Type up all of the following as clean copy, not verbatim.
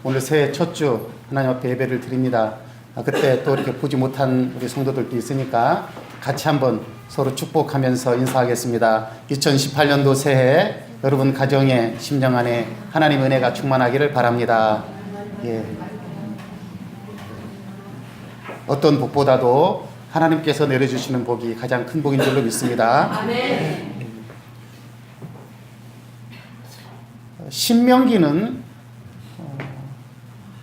오늘 새해 첫 주 하나님 앞에 예배를 드립니다. 그때 또 이렇게 보지 못한 우리 성도들도 있으니까 같이 한번 서로 축복하면서 인사하겠습니다. 2018년도 새해 여러분 가정에 심령 안에 하나님 은혜가 충만하기를 바랍니다. 예. 어떤 복보다도 하나님께서 내려주시는 복이 가장 큰 복인 줄로 믿습니다. 아멘. 신명기는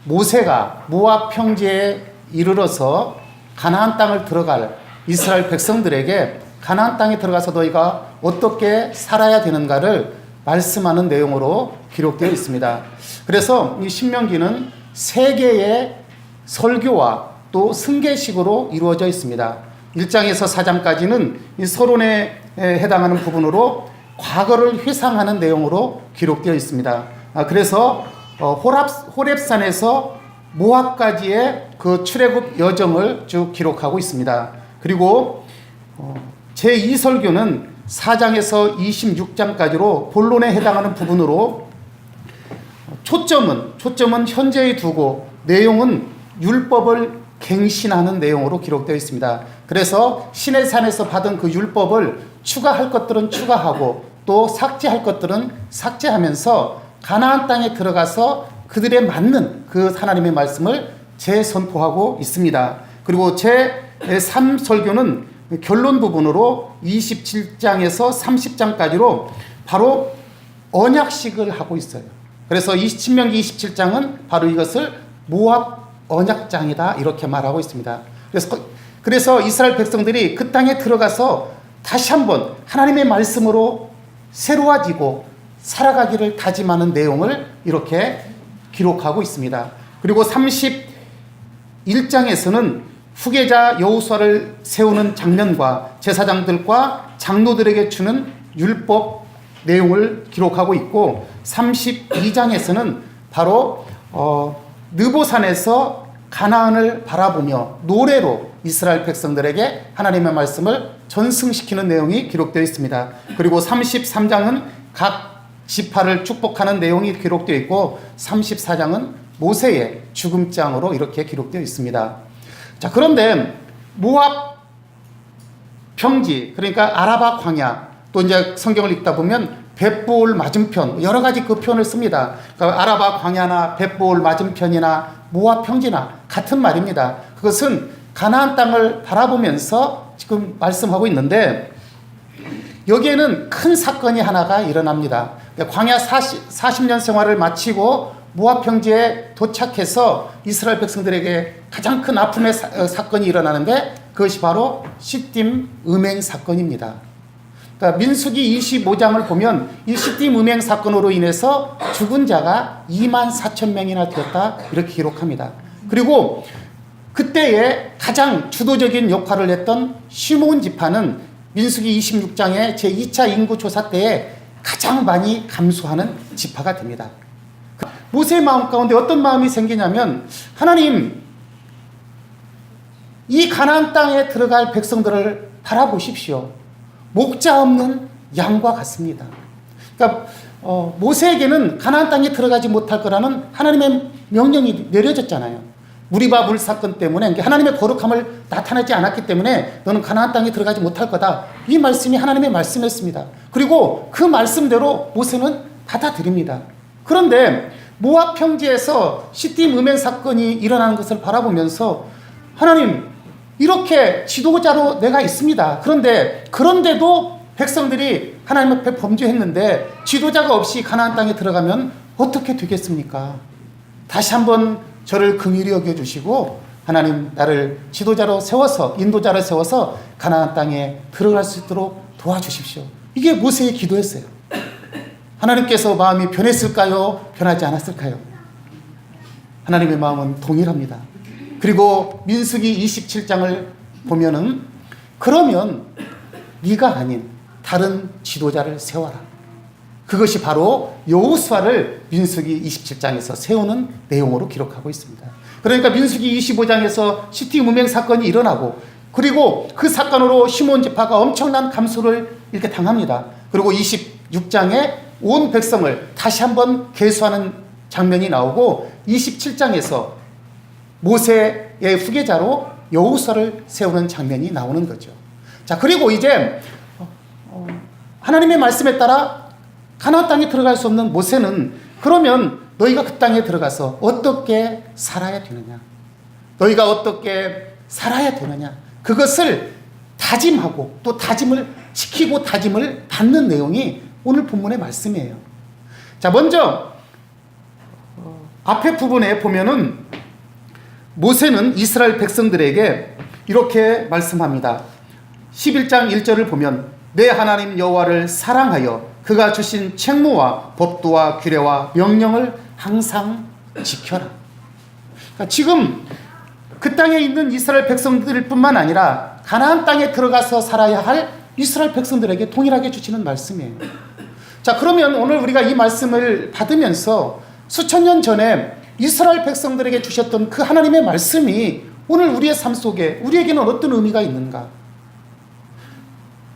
모세가 모압 평지에 이르러서 가나안 땅을 들어갈 이스라엘 백성들에게 가나안 땅에 들어가서 너희가 어떻게 살아야 되는가를 말씀하는 내용으로 기록되어 있습니다. 그래서 이 신명기는 세 개의 설교와 또 승계식으로 이루어져 있습니다. 1장에서 4장까지는 이 서론에 해당하는 부분으로 과거를 회상하는 내용으로 기록되어 있습니다. 그래서 호렙산에서 모압까지의 그 출애굽 여정을 쭉 기록하고 있습니다. 그리고 제2설교는 4장에서 26장까지로 본론에 해당하는 부분으로 초점은 현재에 두고 내용은 율법을 갱신하는 내용으로 기록되어 있습니다. 그래서 시내산에서 받은 그 율법을 추가할 것들은 추가하고 또 삭제할 것들은 삭제하면서 가나안 땅에 들어가서 그들에 맞는 그 하나님의 말씀을 재선포하고 있습니다. 그리고 제3설교는 결론 부분으로 27장에서 30장까지로 바로 언약식을 하고 있어요. 그래서 신명기 27장은 바로 이것을 모압 언약장이다 이렇게 말하고 있습니다. 그래서 이스라엘 백성들이 그 땅에 들어가서 다시 한번 하나님의 말씀으로 새로워지고 살아가기를 다짐하는 내용을 이렇게 기록하고 있습니다. 그리고 31장에서는 후계자 여호수아를 세우는 장면과 제사장들과 장로들에게 주는 율법 내용을 기록하고 있고 32장에서는 바로 느보산에서 가나안을 바라보며 노래로 이스라엘 백성들에게 하나님의 말씀을 전승시키는 내용이 기록되어 있습니다. 그리고 33장은 각 지파를 축복하는 내용이 기록되어 있고 34장은 모세의 죽음장으로 이렇게 기록되어 있습니다. 자, 그런데 모압 평지, 그러니까 아라바 광야, 또 이제 성경을 읽다 보면 벳보올 맞은편, 여러 가지 그 표현을 씁니다. 그러니까 아라바 광야나 벳보올 맞은편이나 모압 평지나 같은 말입니다. 그것은 가나안 땅을 바라보면서 지금 말씀하고 있는데 여기에는 큰 사건이 하나가 일어납니다. 광야 40년 생활을 마치고 모압 평지에 도착해서 이스라엘 백성들에게 가장 큰 아픔의 사건이 일어나는데 그것이 바로 시딤 음행 사건입니다. 그러니까 민수기 25장을 보면 이 시딤 음행 사건으로 인해서 죽은 자가 24,000명이나 되었다 이렇게 기록합니다. 그리고 그때에 가장 주도적인 역할을 했던 시므온 지파는 민수기 26장의 제2차 인구조사 때에 가장 많이 감소하는 지파가 됩니다. 모세의 마음 가운데 어떤 마음이 생기냐면 하나님, 이 가나안 땅에 들어갈 백성들을 바라보십시오. 목자 없는 양과 같습니다. 그러니까 모세에게는 가나안 땅에 들어가지 못할 거라는 하나님의 명령이 내려졌잖아요. 무리바 물 사건 때문에 하나님의 거룩함을 나타내지 않았기 때문에 너는 가나안 땅에 들어가지 못할 거다. 이 말씀이 하나님의 말씀이었습니다. 그리고 그 말씀대로 모세는 받아들입니다. 그런데 모압 평지에서 시딤 음행 사건이 일어나는 것을 바라보면서 하나님, 이렇게 지도자로 내가 있습니다. 그런데도 백성들이 하나님 앞에 범죄했는데 지도자가 없이 가나안 땅에 들어가면 어떻게 되겠습니까? 다시 한번 저를 긍휼히 여겨주시고 하나님, 나를 지도자로 세워서, 인도자로 세워서 가나안 땅에 들어갈 수 있도록 도와주십시오. 이게 모세의 기도였어요. 하나님께서 마음이 변했을까요? 변하지 않았을까요? 하나님의 마음은 동일합니다. 그리고 민수기 27장을 보면은 그러면 네가 아닌 다른 지도자를 세워라. 그것이 바로 여호수아를 민수기 27장에서 세우는 내용으로 기록하고 있습니다. 그러니까 민수기 25장에서 시딤 음행 사건이 일어나고 그리고 그 사건으로 시므온 지파가 엄청난 감소를 이렇게 당합니다. 그리고 26장에 온 백성을 다시 한번 계수하는 장면이 나오고 27장에서 모세의 후계자로 여호수아를 세우는 장면이 나오는 거죠. 자, 그리고 이제 하나님의 말씀에 따라 가나안 땅에 들어갈 수 없는 모세는 그러면 너희가 그 땅에 들어가서 어떻게 살아야 되느냐? 너희가 어떻게 살아야 되느냐? 그것을 다짐하고 또 다짐을 지키고 다짐을 받는 내용이 오늘 본문의 말씀이에요. 자, 먼저 앞에 부분에 보면은 모세는 이스라엘 백성들에게 이렇게 말씀합니다. 11장 1절을 보면 내 하나님 여호와를 사랑하여 그가 주신 책무와 법도와 규례와 명령을 항상 지켜라. 그러니까 지금 그 땅에 있는 이스라엘 백성들 뿐만 아니라 가나안 땅에 들어가서 살아야 할 이스라엘 백성들에게 동일하게 주시는 말씀이에요. 자, 그러면 오늘 우리가 이 말씀을 받으면서 수천 년 전에 이스라엘 백성들에게 주셨던 그 하나님의 말씀이 오늘 우리의 삶 속에 우리에게는 어떤 의미가 있는가?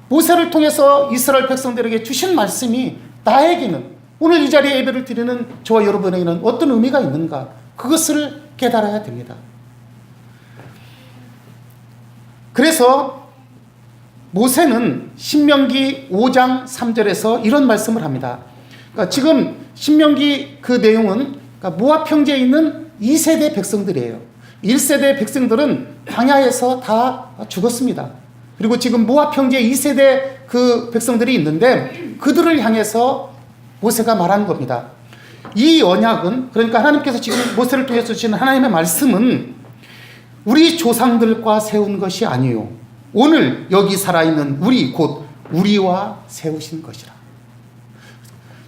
모세를 통해서 이스라엘 백성들에게 주신 말씀이 나에게는 오늘 이 자리에 예배를 드리는 저와 여러분에게는 어떤 의미가 있는가? 그것을 깨달아야 됩니다. 그래서 모세는 신명기 5장 3절에서 이런 말씀을 합니다. 그러니까 지금 신명기 그 내용은 그러니까 모압 평지에 있는 2세대 백성들이에요. 1세대 백성들은 광야에서 다 죽었습니다. 그리고 지금 모압 평지에 2세대 그 백성들이 있는데 그들을 향해서 모세가 말한 겁니다. 이 언약은 그러니까 하나님께서 지금 모세를 통해서 주시는 하나님의 말씀은 우리 조상들과 세운 것이 아니요 오늘 여기 살아있는 우리 곧 우리와 세우신 것이라.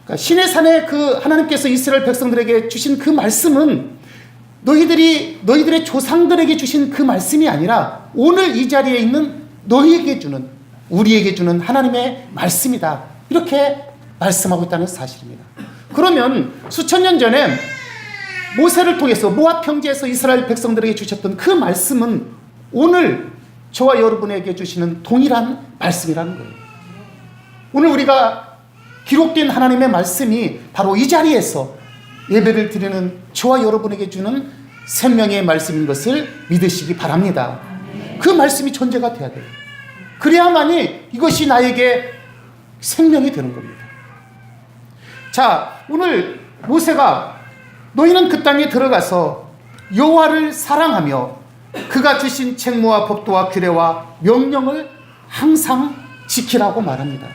그러니까 신의 산에 그 하나님께서 이스라엘 백성들에게 주신 그 말씀은 너희들의 조상들에게 주신 그 말씀이 아니라 오늘 이 자리에 있는 너희에게 주는 우리에게 주는 하나님의 말씀이다. 이렇게 말씀하고 있다는 사실입니다. 그러면 수천 년 전에 모세를 통해서 모압 평지에서 이스라엘 백성들에게 주셨던 그 말씀은 오늘 저와 여러분에게 주시는 동일한 말씀이라는 거예요. 오늘 우리가 기록된 하나님의 말씀이 바로 이 자리에서 예배를 드리는 저와 여러분에게 주는 생명의 말씀인 것을 믿으시기 바랍니다. 그 말씀이 존재가 돼야 돼요. 그래야만이 이것이 나에게 생명이 되는 겁니다. 자, 오늘 모세가 너희는 그 땅에 들어가서 여호와를 사랑하며 그가 주신 책무와 법도와 규례와 명령을 항상 지키라고 말합니다.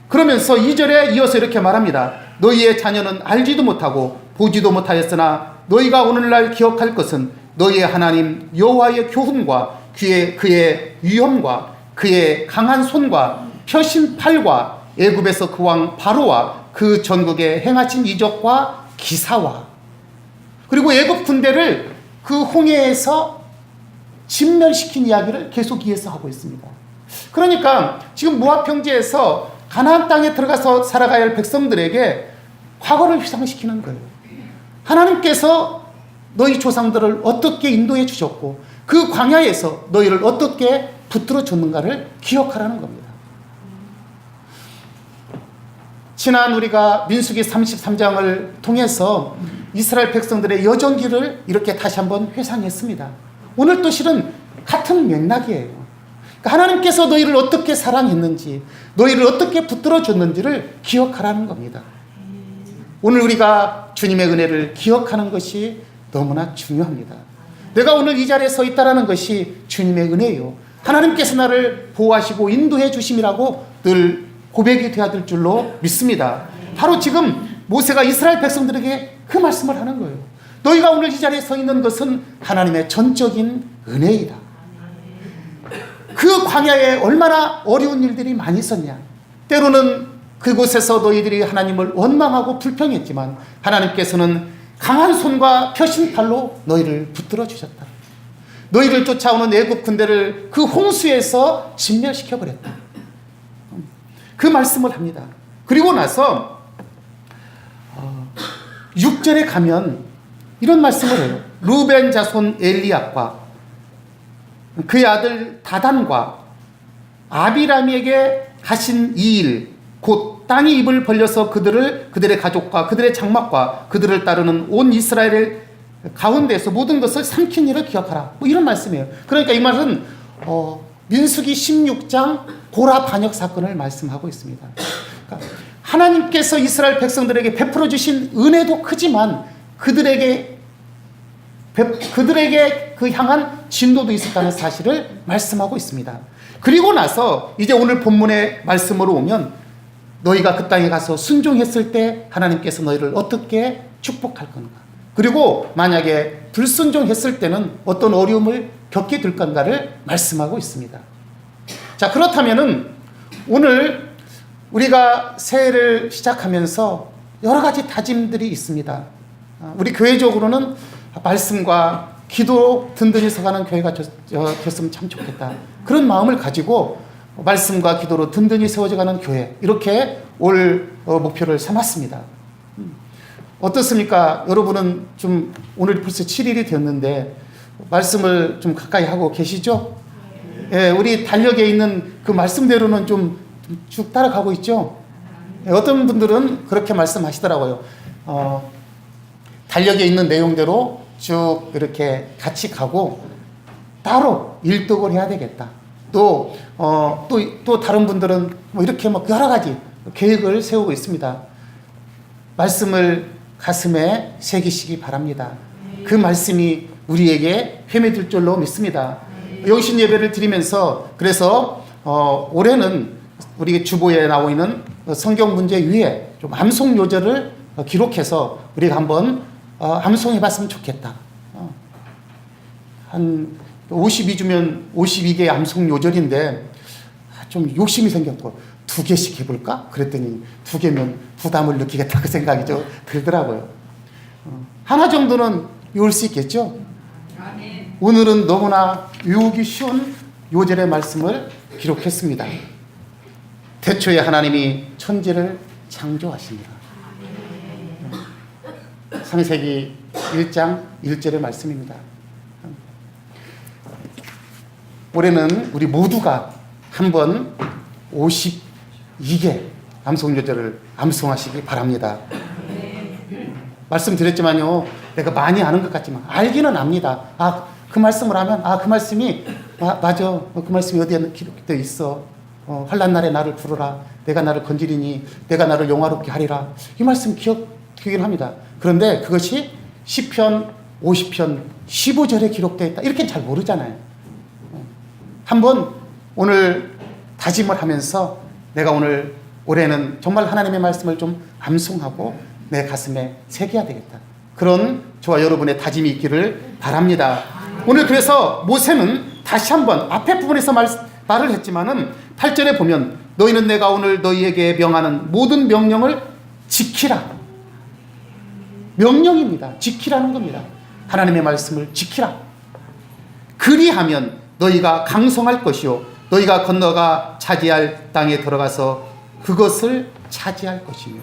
그러면서 2절에 이어서 이렇게 말합니다. 너희의 자녀는 알지도 못하고 보지도 못하였으나 너희가 오늘날 기억할 것은 너희의 하나님 여호와의 교훈과 그의 위엄과 그의 강한 손과 펴신 팔과 애굽에서 그 왕 바로와 그 전국에 행하신 이적과 기사와 그리고 애굽 군대를 그 홍해에서 진멸시킨 이야기를 계속 이어서 하고 있습니다. 그러니까 지금 모압 평지에서 가나안 땅에 들어가서 살아가야 할 백성들에게 과거를 회상시키는 거예요. 하나님께서 너희 조상들을 어떻게 인도해 주셨고 그 광야에서 너희를 어떻게 붙들어 줬는가를 기억하라는 겁니다. 지난 우리가 민수기 33장을 통해서 이스라엘 백성들의 여정기를 이렇게 다시 한번 회상했습니다. 오늘 또 실은 같은 맥락이에요. 그러니까 하나님께서 너희를 어떻게 사랑했는지 너희를 어떻게 붙들어 줬는지를 기억하라는 겁니다. 오늘 우리가 주님의 은혜를 기억하는 것이 너무나 중요합니다. 내가 오늘 이 자리에 서 있다는 것이 주님의 은혜예요. 하나님께서 나를 보호하시고 인도해 주심이라고 늘 고백이 되어야 될 줄로 믿습니다. 바로 지금 모세가 이스라엘 백성들에게 그 말씀을 하는 거예요. 너희가 오늘 이 자리에 서 있는 것은 하나님의 전적인 은혜이다. 그 광야에 얼마나 어려운 일들이 많이 있었냐. 때로는 그곳에서 너희들이 하나님을 원망하고 불평했지만 하나님께서는 강한 손과 펴신 팔로 너희를 붙들어 주셨다. 너희를 쫓아오는 애굽 군대를 그 홍수에서 진멸시켜버렸다. 그 말씀을 합니다. 그리고 나서 6절에 가면 이런 말씀을 해요. 루벤 자손 엘리압과 그의 아들 다단과 아비람에게 하신 이 일 곧 땅이 입을 벌려서 그들의 가족과 그들의 장막과 그들을 따르는 온 이스라엘 가운데서 모든 것을 삼킨 일을 기억하라. 뭐 이런 말씀이에요. 그러니까 이 말은 민수기 16장 고라 반역 사건을 말씀하고 있습니다. 그러니까 하나님께서 이스라엘 백성들에게 베풀어 주신 은혜도 크지만 그들에게 그 향한 진노도 있었다는 사실을 말씀하고 있습니다. 그리고 나서 이제 오늘 본문의 말씀으로 오면 너희가 그 땅에 가서 순종했을 때 하나님께서 너희를 어떻게 축복할 건가, 그리고 만약에 불순종했을 때는 어떤 어려움을 겪게 될 건가를 말씀하고 있습니다. 자, 그렇다면은 오늘 우리가 새해를 시작하면서 여러 가지 다짐들이 있습니다. 우리 교회적으로는 말씀과 기도 든든히 서가는 교회가 됐으면 참 좋겠다. 그런 마음을 가지고 말씀과 기도로 든든히 세워져가는 교회, 이렇게 올 목표를 삼았습니다. 어떻습니까? 여러분은 좀 오늘 벌써 7일이 되었는데 말씀을 좀 가까이 하고 계시죠? 예, 우리 달력에 있는 그 말씀대로는 좀 쭉 따라가고 있죠? 예, 어떤 분들은 그렇게 말씀하시더라고요. 달력에 있는 내용대로 쭉 이렇게 같이 가고 따로 일독을 해야 되겠다. 또 다른 분들은 뭐 이렇게 막 여러 가지 계획을 세우고 있습니다. 말씀을 가슴에 새기시기 바랍니다. 그 말씀이 우리에게 회매될 줄로 믿습니다. 영신 예배를 드리면서 그래서 올해는 우리 주보에 나오고 있는 성경 문제 위에 좀 암송 요절을 기록해서 우리가 한번 암송해 봤으면 좋겠다. 한 52주면 52개의 암송 요절인데 좀 욕심이 생겼고 2개씩 해볼까? 그랬더니 2개면 부담을 느끼겠다, 그 생각이 좀 들더라고요. 하나 정도는 외울 수 있겠죠? 오늘은 너무나 외우기 쉬운 요절의 말씀을 기록했습니다. 태초에 하나님이 천지를 창조하시니라. 창세기 1장 1절의 말씀입니다. 올해는 우리 모두가 한번 52개 암송요절을 암송하시기 바랍니다. 말씀드렸지만요, 내가 많이 아는 것 같지만 알기는 압니다. 그 말씀을 하면 그 말씀이 맞아, 그 말씀이 어디에 기록되어 있어. 환난 날에 나를 부르라. 내가 나를 건지리니 내가 나를 영화롭게 하리라. 이 말씀 기억되긴 합니다. 그런데 그것이 시편 50편 15절에 기록되어 있다, 이렇게는 잘 모르잖아요. 한번 오늘 다짐을 하면서 내가 올해는 정말 하나님의 말씀을 좀 암송하고 내 가슴에 새겨야 되겠다, 그런 저와 여러분의 다짐이 있기를 바랍니다. 오늘 그래서 모세는 다시 한번 앞에 부분에서 말을 했지만은 8절에 보면 너희는 내가 오늘 너희에게 명하는 모든 명령을 지키라. 명령입니다. 지키라는 겁니다. 하나님의 말씀을 지키라. 그리하면 너희가 강성할 것이요 너희가 건너가 차지할 땅에 들어가서 그것을 차지할 것이며.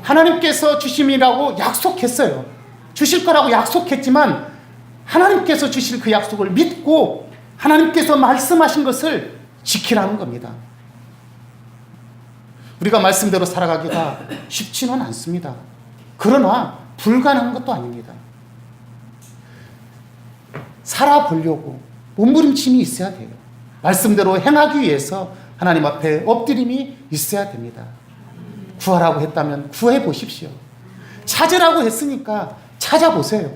하나님께서 주심이라고 약속했어요. 주실 거라고 약속했지만 하나님께서 주실 그 약속을 믿고 하나님께서 말씀하신 것을 지키라는 겁니다. 우리가 말씀대로 살아가기가 쉽지는 않습니다. 그러나 불가능한 것도 아닙니다. 살아보려고 몸부림침이 있어야 돼요. 말씀대로 행하기 위해서 하나님 앞에 엎드림이 있어야 됩니다. 구하라고 했다면 구해 보십시오. 찾으라고 했으니까 찾아보세요.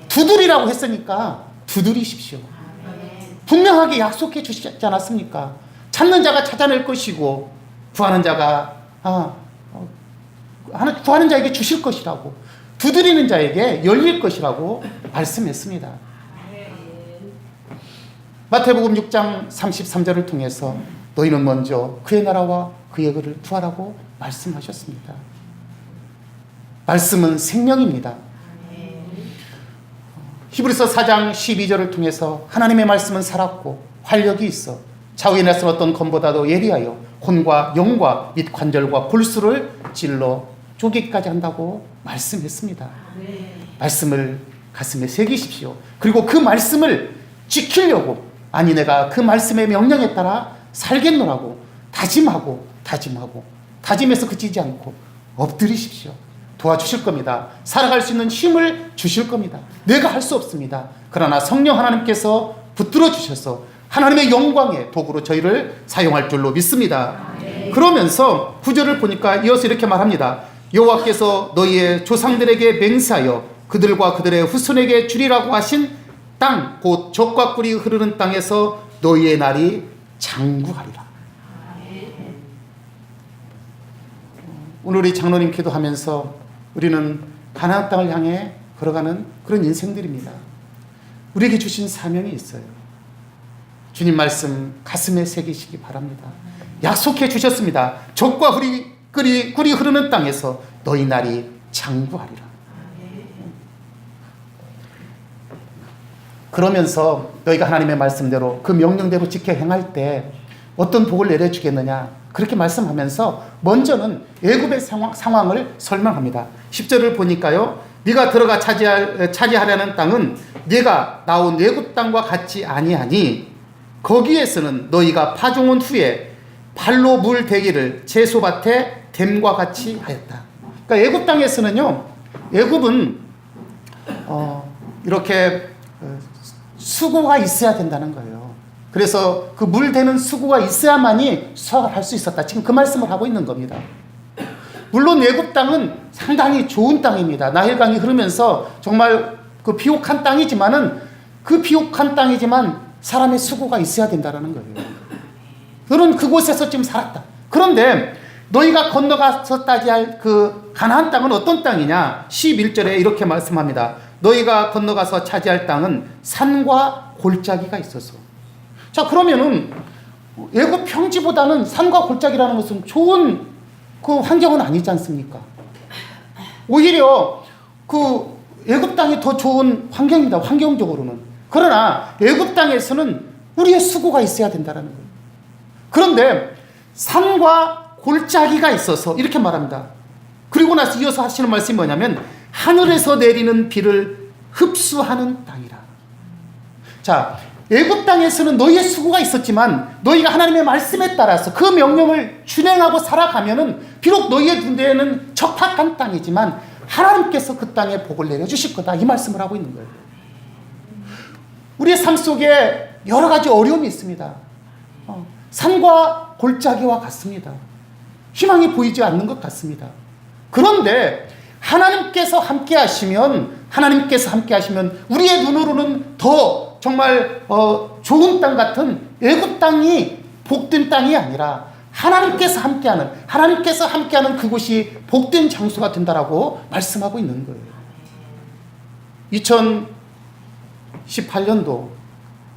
두드리라고 했으니까 두드리십시오. 분명하게 약속해 주시지 않았습니까? 찾는 자가 찾아낼 것이고 구하는 자가 구하는 자에게 주실 것이라고, 두드리는 자에게 열릴 것이라고 말씀했습니다. 마태복음 6장 33절을 통해서 너희는 먼저 그의 나라와 그의 의를 구하라고 말씀하셨습니다. 말씀은 생명입니다. 히브리서 4장 12절을 통해서 하나님의 말씀은 살았고 활력이 있어 좌우에 나선 어떤 검보다도 예리하여 혼과 영과 및 관절과 골수를 찔러 쪼개기까지 한다고 말씀했습니다. 말씀을 가슴에 새기십시오. 그리고 그 말씀을 지키려고, 아니 내가 그 말씀의 명령에 따라 살겠노라고 다짐하고 다짐해서 그치지 않고 엎드리십시오. 도와주실 겁니다. 살아갈 수 있는 힘을 주실 겁니다. 내가 할 수 없습니다. 그러나 성령 하나님께서 붙들어 주셔서 하나님의 영광의 도구로 저희를 사용할 줄로 믿습니다. 그러면서 구절을 보니까 이어서 이렇게 말합니다. 여호와께서 너희의 조상들에게 맹세하여 그들과 그들의 후손에게 주리라고 하신 땅, 곧 젖과 꿀이 흐르는 땅에서 너희의 날이 장구하리라. 오늘 우리 장로님 기도하면서 우리는 가나안 땅을 향해 걸어가는 그런 인생들입니다. 우리에게 주신 사명이 있어요. 주님 말씀 가슴에 새기시기 바랍니다. 약속해 주셨습니다. 젖과 꿀이 흐르는 땅에서 너희 날이 장구하리라. 그러면서 너희가 하나님의 말씀대로 그 명령대로 지켜 행할 때 어떤 복을 내려주겠느냐 그렇게 말씀하면서 먼저는 애굽의 상황을 설명합니다. 10절을 보니까요. 네가 들어가 차지하려는 땅은 네가 나온 애굽 땅과 같지 아니하니 거기에서는 너희가 파종한 후에 발로 물 대기를 채소밭에 댐과 같이 하였다. 그러니까 애굽 땅에서는요. 애굽은 이렇게 수고가 있어야 된다는 거예요. 그래서 그 물 대는 수고가 있어야만이 수확을 할 수 있었다. 지금 그 말씀을 하고 있는 겁니다. 물론 애굽 땅은 상당히 좋은 땅입니다. 나일강이 흐르면서 정말 그 비옥한 땅이지만은 그 비옥한 땅이지만 사람의 수고가 있어야 된다는 거예요. 너는 그곳에서 지금 살았다. 그런데 너희가 건너가서 따지할 그 가나안 땅은 어떤 땅이냐? 11절에 이렇게 말씀합니다. 너희가 건너가서 차지할 땅은 산과 골짜기가 있어서. 자, 그러면은 애굽 평지보다는 산과 골짜기라는 것은 좋은 그 환경은 아니지 않습니까? 오히려 그 애굽 땅이 더 좋은 환경입니다. 환경적으로는. 그러나 애굽 땅에서는 우리의 수고가 있어야 된다는 거예요. 그런데 산과 골짜기가 있어서 이렇게 말합니다. 그리고 나서 이어서 하시는 말씀이 뭐냐면 하늘에서 내리는 비를 흡수하는 땅이라. 자, 애굽 땅에서는 너희의 수고가 있었지만 너희가 하나님의 말씀에 따라서 그 명령을 준행하고 살아가면은 비록 너희의 눈에는 적합한 땅이지만 하나님께서 그 땅에 복을 내려주실 거다. 이 말씀을 하고 있는 거예요. 우리의 삶 속에 여러 가지 어려움이 있습니다. 산과 골짜기와 같습니다. 희망이 보이지 않는 것 같습니다. 그런데 하나님께서 함께 하시면 우리의 눈으로는 더 정말 좋은 땅 같은 애굽 땅이 복된 땅이 아니라 하나님께서 함께하는 그곳이 복된 장소가 된다라고 말씀하고 있는 거예요. 2018년도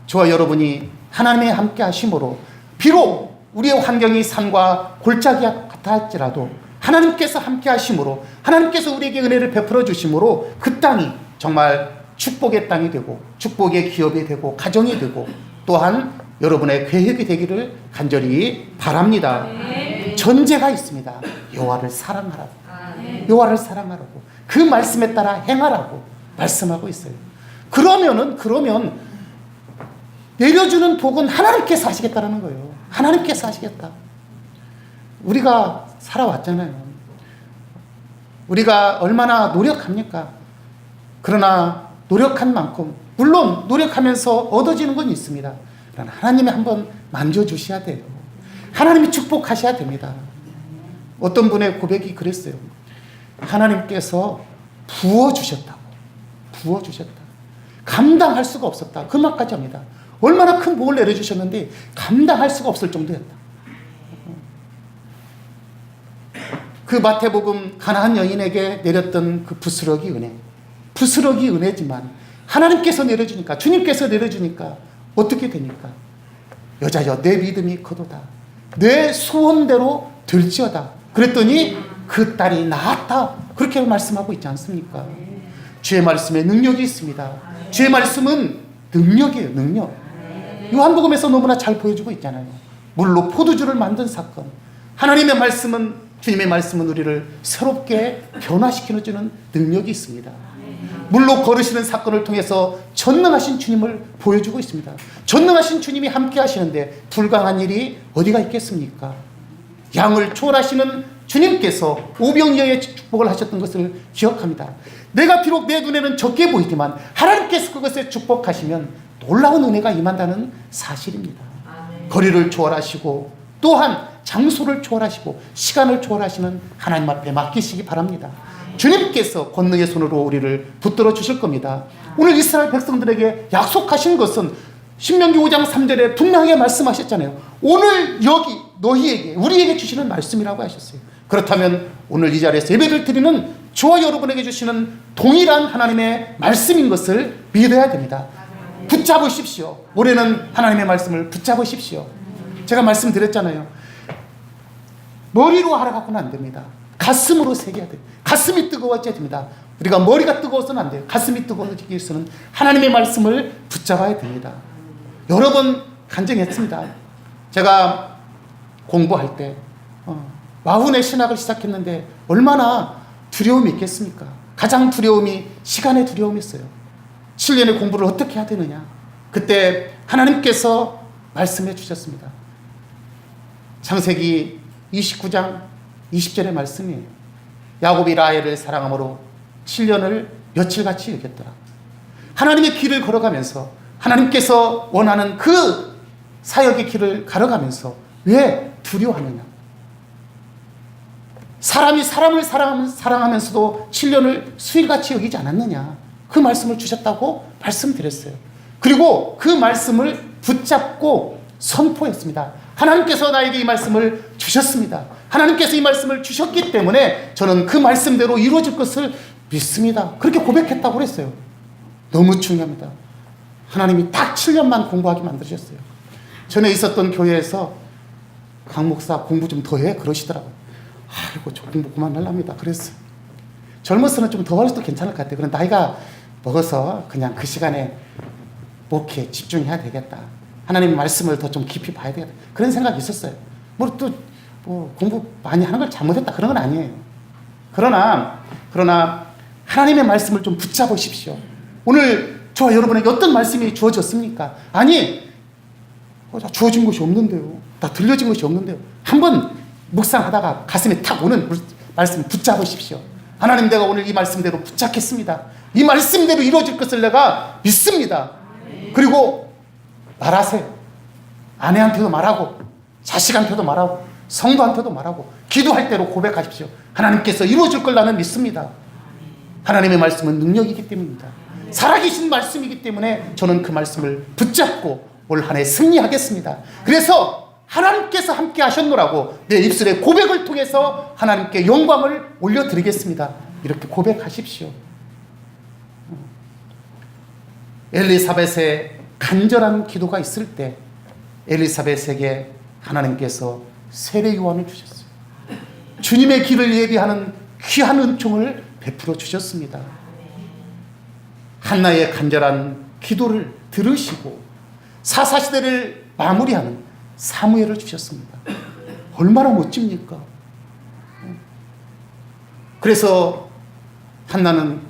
저와 여러분이 하나님의 함께 하심으로 비록 우리의 환경이 산과 골짜기 같아 할지라도 하나님께서 함께 하심으로 하나님께서 우리에게 은혜를 베풀어 주심으로 그 땅이 정말 축복의 땅이 되고 축복의 기업이 되고 가정이 되고 또한 여러분의 계획이 되기를 간절히 바랍니다. 전제가 있습니다. 여호와를 사랑하라고. 여호와를 사랑하라고. 그 말씀에 따라 행하라고 말씀하고 있어요. 그러면 내려주는 복은 하나님께서 하시겠다라는 거예요. 하나님께서 하시겠다. 우리가 살아왔잖아요. 우리가 얼마나 노력합니까? 그러나 노력한 만큼 물론 노력하면서 얻어지는 건 있습니다. 그러나 하나님이 한번 만져주셔야 돼요. 하나님이 축복하셔야 됩니다. 어떤 분의 고백이 그랬어요. 하나님께서 부어주셨다고. 부어주셨다. 감당할 수가 없었다. 그 말까지 합니다. 얼마나 큰 복을 내려주셨는데 감당할 수가 없을 정도였다. 그 마태복음 가나안 여인에게 내렸던 그 부스러기 은혜지만 하나님께서 내려주니까 주님께서 내려주니까 어떻게 되니까 여자여 내 믿음이 크도다 내 소원대로 될지어다 그랬더니 그 딸이 나았다 그렇게 말씀하고 있지 않습니까? 주의 말씀에 능력이 있습니다. 주의 말씀은 능력이에요. 능력. 요한복음에서 너무나 잘 보여주고 있잖아요. 물로 포도주를 만든 사건. 하나님의 말씀은 주님의 말씀은 우리를 새롭게 변화시켜주는 능력이 있습니다. 물로 걸으시는 사건을 통해서 전능하신 주님을 보여주고 있습니다. 전능하신 주님이 함께 하시는데 불가능한 일이 어디가 있겠습니까? 양을 초월하시는 주님께서 오병이어의 축복을 하셨던 것을 기억합니다. 내가 비록 내 눈에는 적게 보이지만 하나님께서 그것에 축복하시면 놀라운 은혜가 임한다는 사실입니다. 거리를 초월하시고 또한 장소를 초월하시고 시간을 초월하시는 하나님 앞에 맡기시기 바랍니다. 주님께서 권능의 손으로 우리를 붙들어 주실 겁니다. 오늘 이스라엘 백성들에게 약속하신 것은 신명기 5장 3절에 분명하게 말씀하셨잖아요. 오늘 여기 너희에게 우리에게 주시는 말씀이라고 하셨어요. 그렇다면 오늘 이 자리에서 예배를 드리는 저와 여러분에게 주시는 동일한 하나님의 말씀인 것을 믿어야 됩니다. 붙잡으십시오. 올해는 하나님의 말씀을 붙잡으십시오. 제가 말씀드렸잖아요. 머리로 알아갖고는 안 됩니다. 가슴으로 새겨야 돼요. 가슴이 뜨거워져야 됩니다. 우리가 머리가 뜨거워서는 안 돼요. 가슴이 뜨거워지기 위해서는 하나님의 말씀을 붙잡아야 됩니다. 여러 번 간증했습니다. 제가 공부할 때 마흔의 신학을 시작했는데 얼마나 두려움이 있겠습니까? 가장 두려움이 시간의 두려움이었어요. 7년의 공부를 어떻게 해야 되느냐. 그때 하나님께서 말씀해 주셨습니다. 창세기 29장 20절의 말씀이에요. 야곱이 라헬을 사랑함으로 7년을 며칠같이 여겼더라. 하나님의 길을 걸어가면서 하나님께서 원하는 그 사역의 길을 걸어가면서 왜 두려워하느냐. 사람이 사람을 사랑하면서도 7년을 수일같이 여기지 않았느냐. 그 말씀을 주셨다고 말씀드렸어요. 그리고 그 말씀을 붙잡고 선포했습니다. 하나님께서 나에게 이 말씀을 주셨습니다. 하나님께서 이 말씀을 주셨기 때문에 저는 그 말씀대로 이루어질 것을 믿습니다. 그렇게 고백했다고 그랬어요. 너무 중요합니다. 하나님이 딱 7년만 공부하게 만드셨어요. 전에 있었던 교회에서 강 목사 공부 좀 더 해 그러시더라고요. 아이고 저 공부 그만하랍니다. 그랬어요. 젊었으면 좀 더 해도 괜찮을 것 같아요. 그런 나이가 먹어서 그냥 그 시간에 목회에 집중해야 되겠다. 하나님의 말씀을 더 좀 깊이 봐야 되겠다. 그런 생각이 있었어요. 뭐 공부 많이 하는 걸 잘못했다 그런 건 아니에요. 그러나 하나님의 말씀을 좀 붙잡으십시오. 오늘 저와 여러분에게 어떤 말씀이 주어졌습니까? 아니 주어진 것이 없는데요. 나 들려진 것이 없는데요. 한번 묵상하다가 가슴에 탁 오는 말씀 붙잡으십시오. 하나님 내가 오늘 이 말씀대로 붙잡겠습니다. 이 말씀대로 이루어질 것을 내가 믿습니다. 그리고 말하세요. 아내한테도 말하고 자식한테도 말하고 성도한테도 말하고 기도할 때로 고백하십시오. 하나님께서 이루어질 걸 나는 믿습니다. 하나님의 말씀은 능력이기 때문입니다. 살아계신 말씀이기 때문에 저는 그 말씀을 붙잡고 올 한 해 승리하겠습니다. 그래서 하나님께서 함께 하셨노라고 내 입술의 고백을 통해서 하나님께 영광을 올려드리겠습니다. 이렇게 고백하십시오. 엘리사벳의 간절한 기도가 있을 때 엘리사벳에게 하나님께서 세례 요한을 주셨어요. 주님의 길을 예비하는 귀한 은총을 베풀어 주셨습니다. 한나의 간절한 기도를 들으시고 사사시대를 마무리하는 사무엘을 주셨습니다. 얼마나 멋집니까? 그래서 한나는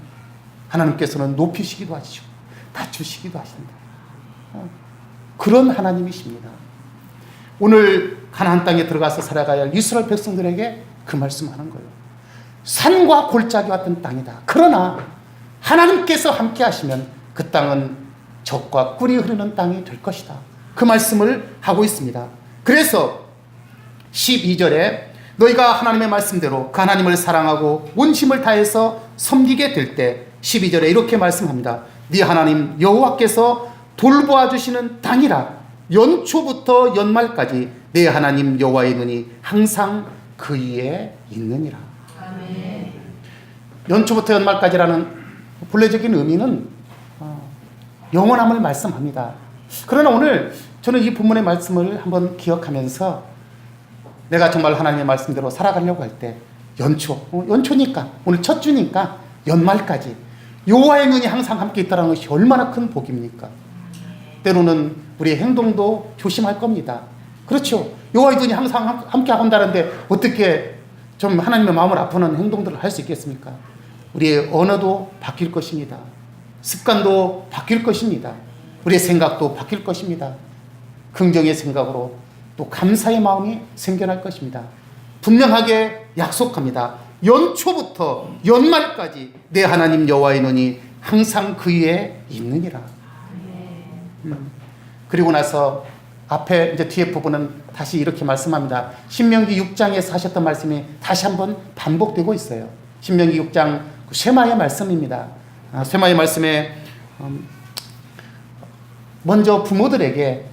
하나님께서는 높이시기도 하시고 낮추시기도 하신다. 그런 하나님이십니다. 오늘 가나안 땅에 들어가서 살아가야 할 이스라엘 백성들에게 그 말씀하는 거예요. 산과 골짜기 같은 땅이다. 그러나 하나님께서 함께 하시면 그 땅은 젖과 꿀이 흐르는 땅이 될 것이다. 그 말씀을 하고 있습니다. 그래서 12절에 너희가 하나님의 말씀대로 그 하나님을 사랑하고 온 힘을 다해서 섬기게 될 때 12절에 이렇게 말씀합니다. 네 하나님 여호와께서 돌보아 주시는 땅이라 연초부터 연말까지 내 하나님 여호와의 눈이 항상 그 위에 있느니라. 아멘. 연초부터 연말까지라는 본래적인 의미는 영원함을 말씀합니다. 그러나 오늘 저는 이 본문의 말씀을 한번 기억하면서 내가 정말 하나님의 말씀대로 살아가려고 할 때 연초니까 오늘 첫 주니까 연말까지 여호와의 눈이 항상 함께 있다는 것이 얼마나 큰 복입니까? 때로는 우리의 행동도 조심할 겁니다. 그렇죠. 여호와의 눈이 항상 함께 하건다는데 어떻게 좀 하나님의 마음을 아프는 행동들을 할 수 있겠습니까? 우리의 언어도 바뀔 것입니다. 습관도 바뀔 것입니다. 우리의 생각도 바뀔 것입니다. 긍정의 생각으로 또 감사의 마음이 생겨날 것입니다. 분명하게 약속합니다. 연초부터 연말까지 내 하나님 여호와의 눈이 항상 그 위에 있느니라. 그리고 나서 앞에 이제 뒤에 부분은 다시 이렇게 말씀합니다. 신명기 6장에서 하셨던 말씀이 다시 한번 반복되고 있어요. 신명기 6장 쇠마의 말씀입니다. 쇠마의 말씀에 먼저 부모들에게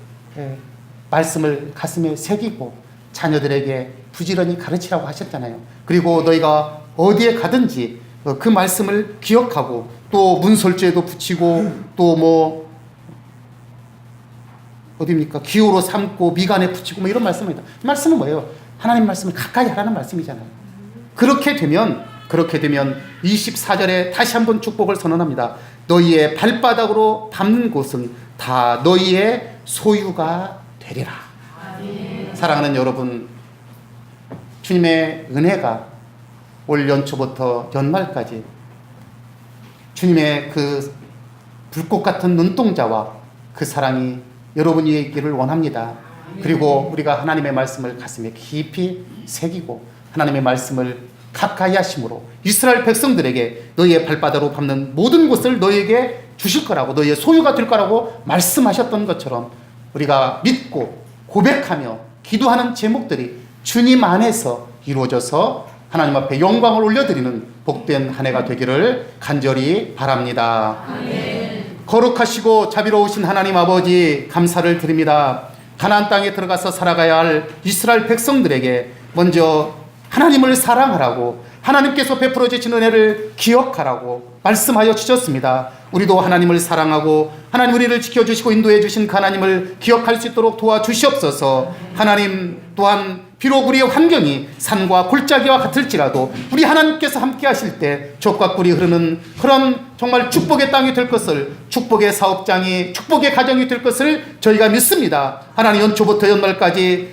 말씀을 가슴에 새기고 자녀들에게 부지런히 가르치라고 하셨잖아요. 그리고 너희가 어디에 가든지 그 말씀을 기억하고 또 문설주에도 붙이고 또 뭐 어디입니까? 기호로 삼고 미간에 붙이고 뭐 이런 말씀입니다. 이 말씀은 뭐예요? 하나님 말씀을 가까이 하라는 말씀이잖아요. 그렇게 되면 24절에 다시 한번 축복을 선언합니다. 너희의 발바닥으로 밟는 곳은 다 너희의 소유가 되리라. 사랑하는 여러분, 주님의 은혜가 올 연초부터 연말까지 주님의 그 불꽃 같은 눈동자와 그 사랑이 여러분이 있기를 원합니다. 그리고 우리가 하나님의 말씀을 가슴에 깊이 새기고 하나님의 말씀을 가까이 하심으로 이스라엘 백성들에게 너희의 발바닥으로 밟는 모든 곳을 너희에게 주실 거라고, 너희의 소유가 될 거라고 말씀하셨던 것처럼 우리가 믿고 고백하며 기도하는 제목들이 주님 안에서 이루어져서 하나님 앞에 영광을 올려드리는 복된 한 해가 되기를 간절히 바랍니다. 아멘. 거룩하시고 자비로우신 하나님 아버지, 감사를 드립니다. 가나안 땅에 들어가서 살아가야 할 이스라엘 백성들에게 먼저 하나님을 사랑하라고, 하나님께서 베풀어 주신 은혜를 기억하라고 말씀하여 주셨습니다. 우리도 하나님을 사랑하고 하나님 우리를 지켜주시고 인도해 주신 그 하나님을 기억할 수 있도록 도와주시옵소서. 하나님 또한 비록 우리의 환경이 산과 골짜기와 같을지라도 우리 하나님께서 함께 하실 때 젖과 꿀이 흐르는 그런 정말 축복의 땅이 될 것을, 축복의 사업장이, 축복의 가정이 될 것을 저희가 믿습니다. 하나님, 연초부터 연말까지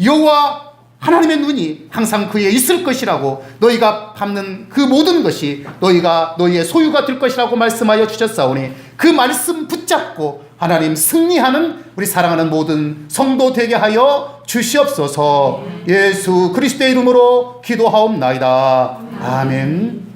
여호와 하나님의 눈이 항상 그에 있을 것이라고, 너희가 밟는 그 모든 것이 너희의 소유가 될 것이라고 말씀하여 주셨사오니 그 말씀 붙잡고 하나님 승리하는 우리 사랑하는 모든 성도 되게 하여 주시옵소서. 예수 그리스도의 이름으로 기도하옵나이다. 아멘.